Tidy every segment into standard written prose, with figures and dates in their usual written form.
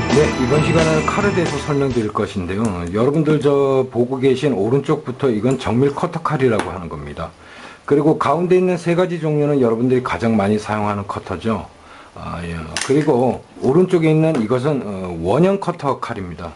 네, 이번 시간은 칼에 대해서 설명드릴 것인데요. 여러분들 저 보고 계신 오른쪽부터 이건 정밀 커터 칼이라고 하는 겁니다. 그리고 가운데 있는 세 가지 종류는 여러분들이 가장 많이 사용하는 커터죠. 예. 그리고 오른쪽에 있는 이것은 원형 커터 칼입니다.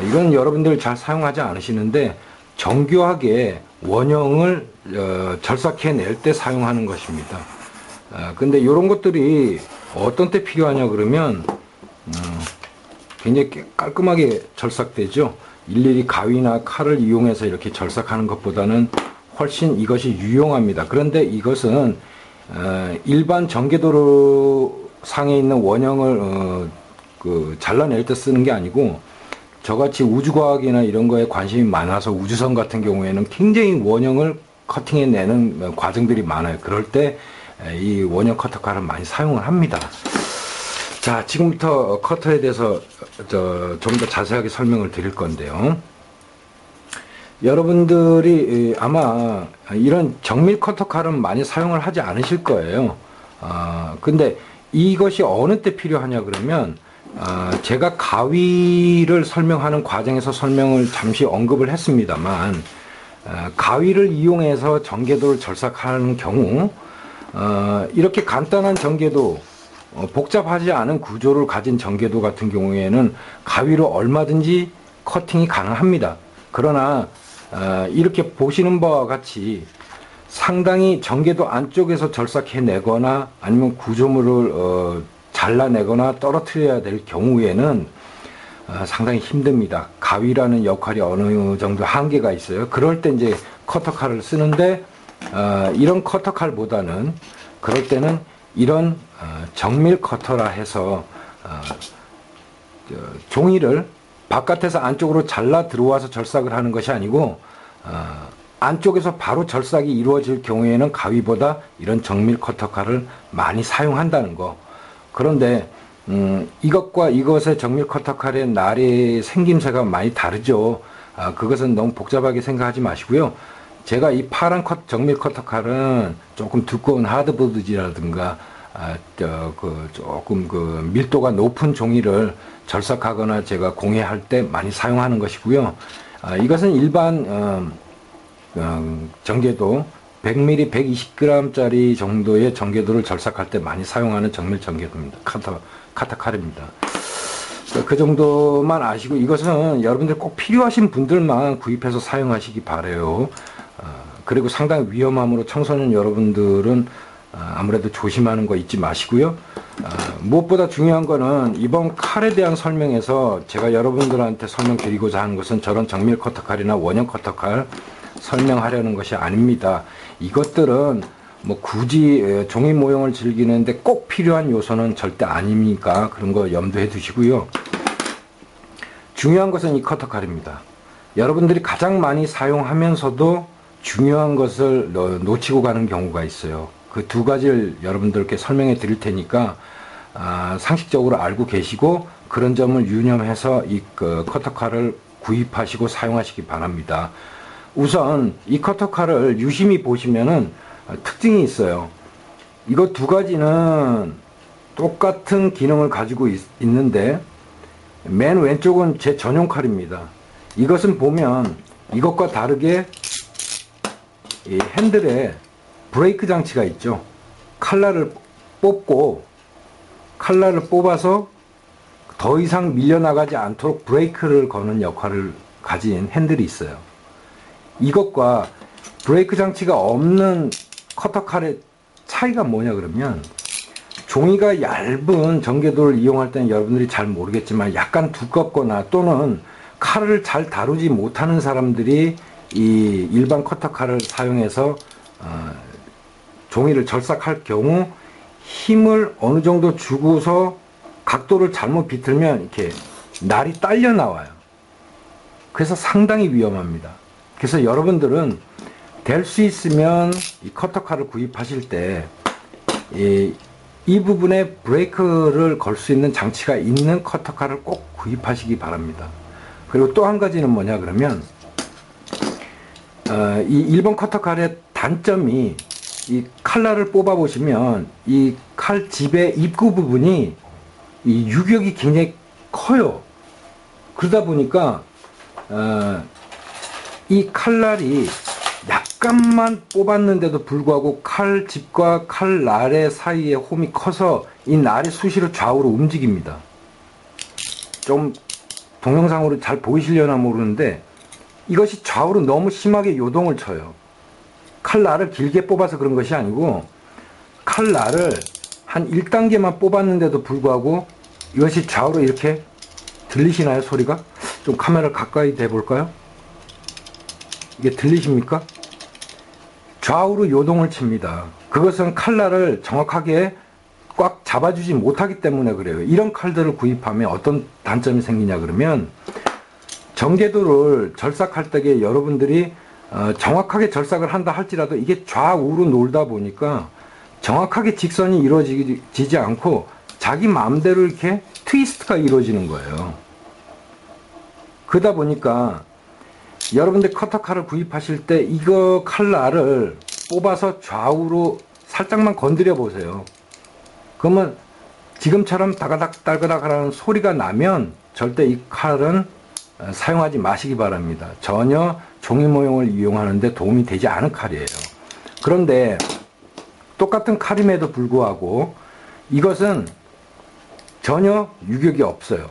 이건 여러분들 잘 사용하지 않으시는데 정교하게 원형을 절삭해낼 때 사용하는 것입니다. 근데 이런 것들이 어떤 때 필요하냐 그러면 굉장히 깔끔하게 절삭되죠. 일일이 가위나 칼을 이용해서 이렇게 절삭하는 것보다는 훨씬 이것이 유용합니다. 그런데 이것은 일반 전개도로 상에 있는 원형을 잘라낼 때 쓰는 게 아니고 저같이 우주과학이나 이런 거에 관심이 많아서 우주선 같은 경우에는 굉장히 원형을 커팅해내는 과정들이 많아요. 그럴 때 이 원형 커터 칼을 많이 사용을 합니다. 자, 지금부터 커터에 대해서 좀 더 자세하게 설명을 드릴 건데요. 여러분들이 아마 이런 정밀 커터 칼은 많이 사용을 하지 않으실 거예요. 근데 이것이 어느 때 필요하냐 그러면 제가 가위를 설명하는 과정에서 설명을 잠시 언급을 했습니다만 가위를 이용해서 전개도를 절삭하는 경우 이렇게 간단한 전개도 복잡하지 않은 구조를 가진 전개도 같은 경우에는 가위로 얼마든지 커팅이 가능합니다. 그러나 이렇게 보시는 바와 같이 상당히 전개도 안쪽에서 절삭해내거나 아니면 구조물을 잘라내거나 떨어뜨려야 될 경우에는 상당히 힘듭니다. 가위라는 역할이 어느 정도 한계가 있어요. 그럴 때 이제 커터 칼을 쓰는데 이런 커터 칼보다는 그럴 때는 이런 정밀 커터라 해서 종이를 바깥에서 안쪽으로 잘라 들어와서 절삭을 하는 것이 아니고 안쪽에서 바로 절삭이 이루어질 경우에는 가위보다 이런 정밀 커터 칼을 많이 사용한다는 거. 그런데 이것과 이것의 정밀 커터 칼의 날의 생김새가 많이 다르죠. 그것은 너무 복잡하게 생각하지 마시고요. 제가 이 파란 정밀 커터 칼은 조금 두꺼운 하드보드지라든가 조금 밀도가 높은 종이를 절삭하거나 제가 공예할 때 많이 사용하는 것이고요. 이것은 일반 전개도 100mm, 120g짜리 정도의 전개도를 절삭할 때 많이 사용하는 정밀 전개도입니다. 커터 칼입니다. 그 정도만 아시고 이것은 여러분들 꼭 필요하신 분들만 구입해서 사용하시기 바래요. 그리고 상당히 위험함으로 청소년 여러분들은 아무래도 조심하는 거 잊지 마시고요. 무엇보다 중요한 거는 이번 칼에 대한 설명에서 제가 여러분들한테 설명드리고자 하는 것은 저런 정밀 커터 칼이나 원형 커터 칼 설명하려는 것이 아닙니다. 이것들은 뭐 굳이 종이 모형을 즐기는데 꼭 필요한 요소는 절대 아니니까 그런 거 염두에 두시고요. 중요한 것은 이 커터 칼입니다. 여러분들이 가장 많이 사용하면서도 중요한 것을 놓치고 가는 경우가 있어요. 그 두 가지를 여러분들께 설명해 드릴 테니까 상식적으로 알고 계시고 그런 점을 유념해서 이 커터 칼을 구입하시고 사용하시기 바랍니다. 우선 이 커터 칼을 유심히 보시면은 특징이 있어요. 이거 두 가지는 똑같은 기능을 가지고 있는데 맨 왼쪽은 제 전용 칼입니다. 이것은 보면 이것과 다르게 이 핸들에 브레이크 장치가 있죠. 칼날을 뽑아서 더 이상 밀려나가지 않도록 브레이크를 거는 역할을 가진 핸들이 있어요. 이것과 브레이크 장치가 없는 커터 칼의 차이가 뭐냐 그러면 종이가 얇은 전개도를 이용할 때는 여러분들이 잘 모르겠지만 약간 두껍거나 또는 칼을 잘 다루지 못하는 사람들이 이 일반 커터 칼을 사용해서 종이를 절삭할 경우 힘을 어느 정도 주고서 각도를 잘못 비틀면 이렇게 날이 딸려 나와요. 그래서 상당히 위험합니다. 그래서 여러분들은 될 수 있으면 이 커터 칼을 구입하실 때 이 부분에 브레이크를 걸 수 있는 장치가 있는 커터 칼을 꼭 구입하시기 바랍니다. 그리고 또 한 가지는 뭐냐 그러면 이 일본 커터 칼의 단점이 이 칼날을 뽑아 보시면 이 칼집의 입구 부분이 이 유격이 굉장히 커요. 그러다 보니까 이 칼날이 약간만 뽑았는데도 불구하고 칼집과 칼날의 사이에 홈이 커서 이 날이 수시로 좌우로 움직입니다. 좀 동영상으로 잘 보이시려나 모르는데 이것이 좌우로 너무 심하게 요동을 쳐요. 칼날을 길게 뽑아서 그런 것이 아니고 칼날을 한 1단계만 뽑았는데도 불구하고 이것이 좌우로 이렇게 들리시나요? 소리가? 좀 카메라 가까이 대볼까요? 이게 들리십니까? 좌우로 요동을 칩니다. 그것은 칼날을 정확하게 꽉 잡아주지 못하기 때문에 그래요. 이런 칼들을 구입하면 어떤 단점이 생기냐 그러면 전개도를 절삭할 때에 여러분들이 정확하게 절삭을 한다 할지라도 이게 좌우로 놀다 보니까 정확하게 직선이 이루어지지 않고 자기 마음대로 이렇게 트위스트가 이루어지는 거예요. 그러다 보니까 여러분들 커터칼을 구입하실 때 이거 칼날을 뽑아서 좌우로 살짝만 건드려 보세요. 그러면 지금처럼 다가닥 달그닥 하는 소리가 나면 절대 이 칼은 사용하지 마시기 바랍니다. 전혀 종이 모형을 이용하는데 도움이 되지 않은 칼이에요. 그런데 똑같은 칼임에도 불구하고 이것은 전혀 유격이 없어요.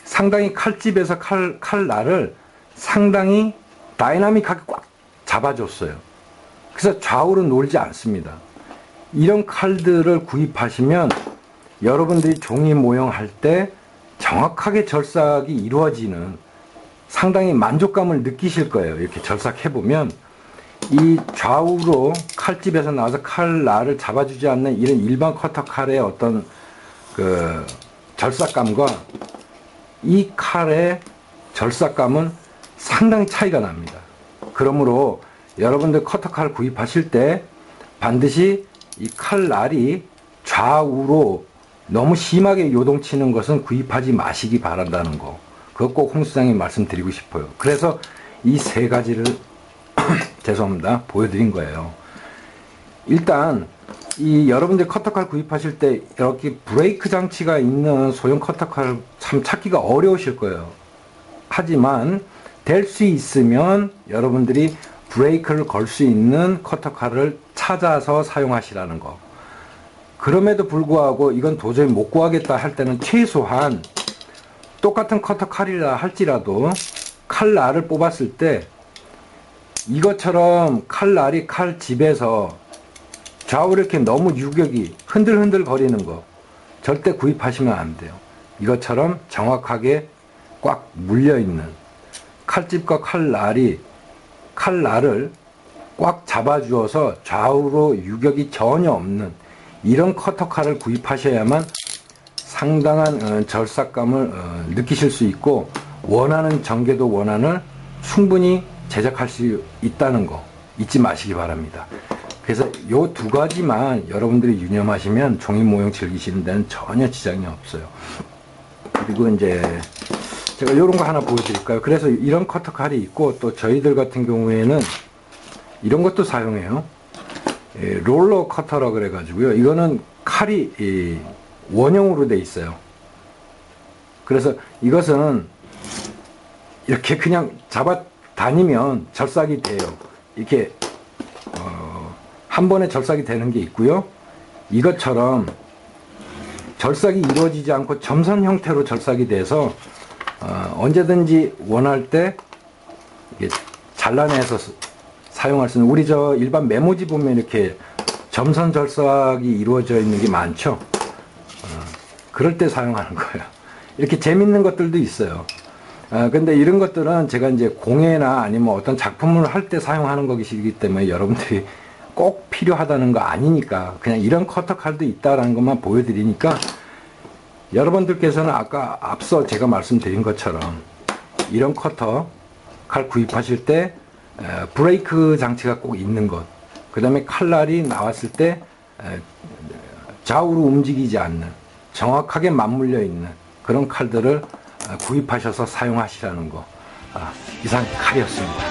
상당히 칼집에서 칼날을 상당히 다이나믹하게 꽉 잡아줬어요. 그래서 좌우로 놀지 않습니다. 이런 칼들을 구입하시면 여러분들이 종이 모형 할 때 정확하게 절삭이 이루어지는 상당히 만족감을 느끼실 거예요. 이렇게 절삭해보면 이 좌우로 칼집에서 나와서 칼날을 잡아주지 않는 이런 일반 커터 칼의 어떤 그 절삭감과 이 칼의 절삭감은 상당히 차이가 납니다. 그러므로 여러분들 커터칼을 구입하실 때 반드시 이 칼날이 좌우로 너무 심하게 요동치는 것은 구입하지 마시기 바란다는 거, 그거 꼭 홍수장님 말씀드리고 싶어요. 그래서 이 세 가지를 죄송합니다, 보여드린 거예요. 일단 이 여러분들 커터칼 구입하실 때 이렇게 브레이크 장치가 있는 소형 커터칼 참 찾기가 어려우실 거예요. 하지만 될 수 있으면 여러분들이 브레이크를 걸 수 있는 커터칼을 찾아서 사용하시라는 거. 그럼에도 불구하고 이건 도저히 못 구하겠다 할 때는 최소한 똑같은 커터칼이라 할지라도 칼날을 뽑았을 때 이것처럼 칼날이 칼집에서 좌우로 이렇게 너무 유격이 흔들흔들 거리는 거 절대 구입하시면 안 돼요. 이것처럼 정확하게 꽉 물려있는 칼집과 칼날을 꽉 잡아주어서 좌우로 유격이 전혀 없는 이런 커터칼을 구입하셔야만 상당한 절삭감을 느끼실 수 있고 원하는 전개도 원한을 충분히 제작할 수 있다는 거 잊지 마시기 바랍니다. 그래서 요 두 가지만 여러분들이 유념하시면 종이 모형 즐기시는 데는 전혀 지장이 없어요. 그리고 이제 제가 요런 거 하나 보여드릴까요? 그래서 이런 커터칼이 있고 또 저희들 같은 경우에는 이런 것도 사용해요. 롤러 커터라 그래 가지고요. 이거는 칼이 원형으로 돼 있어요. 그래서 이것은 이렇게 그냥 잡아 다니면 절삭이 돼요. 이렇게 한 번에 절삭이 되는 게 있고요. 이것처럼 절삭이 이루어지지 않고 점선 형태로 절삭이 돼서 언제든지 원할 때 이게 잘라내서 사용할 수 있는, 우리 저 일반 메모지 보면 이렇게 점선 절삭이 이루어져 있는 게 많죠. 그럴 때 사용하는 거예요. 이렇게 재밌는 것들도 있어요. 근데 이런 것들은 제가 이제 공예나 아니면 어떤 작품을 할 때 사용하는 것이기 때문에 여러분들이 꼭 필요하다는 거 아니니까 그냥 이런 커터칼도 있다라는 것만 보여드리니까 여러분들께서는 아까 앞서 제가 말씀드린 것처럼 이런 커터 칼 구입하실 때 브레이크 장치가 꼭 있는 것, 그 다음에 칼날이 나왔을 때 좌우로 움직이지 않는 정확하게 맞물려 있는 그런 칼들을 구입하셔서 사용하시라는 거. 이상 칼이었습니다.